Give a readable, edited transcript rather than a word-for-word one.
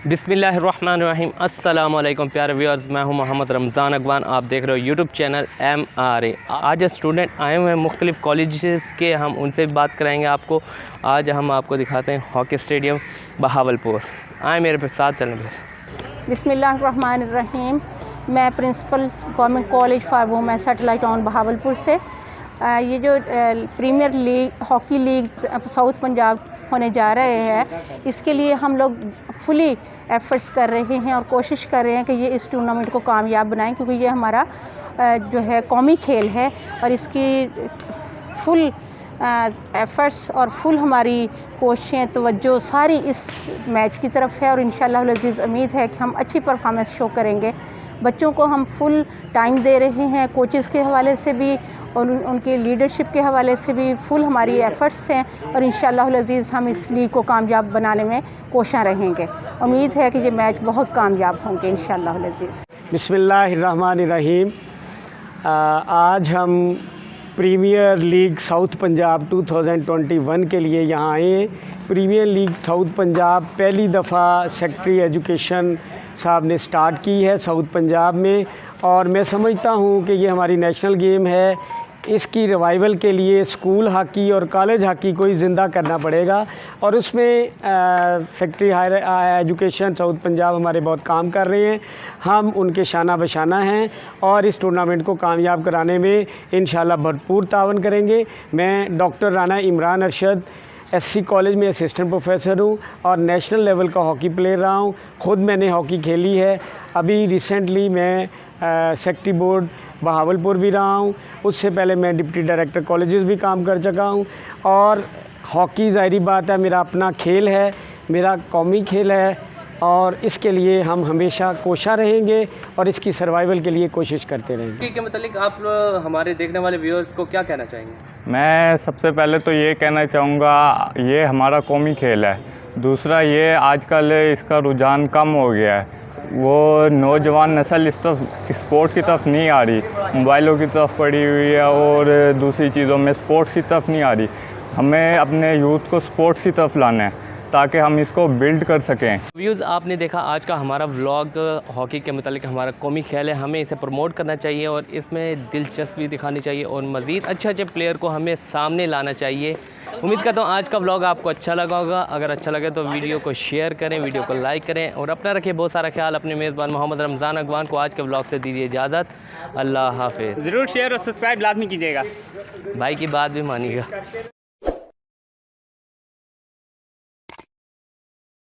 बिस्मिल्लाहिर्रहमानिर्रहीम। अस्सलाम वालेकुम प्यारे व्यूअर्स, मैं हूं मोहम्मद रमज़ान अगवान। आप देख रहे हो यूट्यूब चैनल MRA। आज स्टूडेंट आए हुए हैं मुख्तलिफ़ कॉलेजेस के, हम उनसे भी बात कराएंगे आपको। आज हम आपको दिखाते हैं हॉकी स्टेडियम बहावलपुर। आए मेरे साथ चलें फिर। बिस्मिल्लाहिर्रहमानिर्रहीम। मैं principal government college for women satellite town Bahawalpur से ये जो premier league hockey league south Punjab होने जा रहे हैं, इसके लिए हम लोग फुली एफर्ट्स कर रहे हैं और कोशिश कर रहे हैं कि ये इस टूर्नामेंट को कामयाब बनाएं, क्योंकि ये हमारा जो है कौमी खेल है और इसकी फुल एफर्ट्स और फुल हमारी कोशिशें तवज्जो सारी इस मैच की तरफ है और इंशाअल्लाह अज़ीज़ उम्मीद है कि हम अच्छी परफॉर्मेंस शो करेंगे। बच्चों को हम फुल टाइम दे रहे हैं, कोचेस के हवाले से भी और उनकी लीडरशिप के हवाले से भी फुल हमारी एफ़र्ट्स हैं और इंशाअल्लाह अज़ीज़ हम इस लीग को कामयाब बनाने में कोशिश रहेंगे। उम्मीद है कि ये मैच बहुत कामयाब होंगे इंशाअल्लाह अज़ीज़। बिस्मिल्लाहिर्रहमानिर्रहीम। आज हम प्रीमियर लीग साउथ पंजाब 2021 के लिए यहाँ आए हैं। प्रीमियर लीग साउथ पंजाब पहली दफ़ा सेक्रेटरी एजुकेशन साहब ने स्टार्ट की है साउथ पंजाब में, और मैं समझता हूँ कि ये हमारी नेशनल गेम है। इसकी रिवाइवल के लिए स्कूल हॉकी और कॉलेज हॉकी को ही ज़िंदा करना पड़ेगा, और उसमें secretary higher education south Punjab हमारे बहुत काम कर रहे हैं। हम उनके शाना बशाना हैं और इस टूर्नामेंट को कामयाब कराने में इंशाल्लाह भरपूर तावन करेंगे। मैं doctor Rana Imran Arshad SC college में असिस्टेंट प्रोफेसर हूँ और नेशनल लेवल का हॉकी प्लेयर रहा हूँ। ख़ुद मैंने हॉकी खेली है। अभी रिसेंटली मैं सेक्रेटरी बोर्ड बहावलपुर भी रहा हूँ। उससे पहले मैं डिप्टी डायरेक्टर कॉलेजेस भी काम कर चुका हूँ। और हॉकी ज़ाहिरी बात है मेरा अपना खेल है, मेरा कौमी खेल है, और इसके लिए हम हमेशा कोशा रहेंगे और इसकी सर्वाइवल के लिए कोशिश करते रहेंगे। हॉकी के मतलब आप हमारे देखने वाले व्यूअर्स को क्या कहना चाहेंगे? मैं सबसे पहले तो ये कहना चाहूँगा, ये हमारा कौमी खेल है। दूसरा, ये आजकल इसका रुझान कम हो गया है। वो नौजवान नस्ल इस तरफ स्पोर्ट्स की तरफ नहीं आ रही, मोबाइलों की तरफ पड़ी हुई है और दूसरी चीज़ों में स्पोर्ट्स की तरफ नहीं आ रही। हमें अपने यूथ को स्पोर्ट्स की तरफ लाना है ताकि हम इसको बिल्ड कर सकें। व्यूज़, आपने देखा आज का हमारा व्लॉग हॉकी के मतलब हमारा कौमी खेल है। हमें इसे प्रमोट करना चाहिए और इसमें दिलचस्पी दिखानी चाहिए और मज़ीद अच्छे प्लेयर को हमें सामने लाना चाहिए। उम्मीद करता हूँ आज का व्लॉग आपको अच्छा लगा होगा। अगर अच्छा लगे तो वीडियो को शेयर करें, वीडियो को लाइक करें और अपना रखें बहुत सारा ख्याल। अपने मेज़बान मोहम्मद रमज़ान अगवान को आज के व्लॉग से दीजिए इजाज़त। अल्लाह हाफिज़। ज़रूर शेयर और सब्सक्राइब लाजमी कीजिएगा। भाई की बात भी मानिएगा।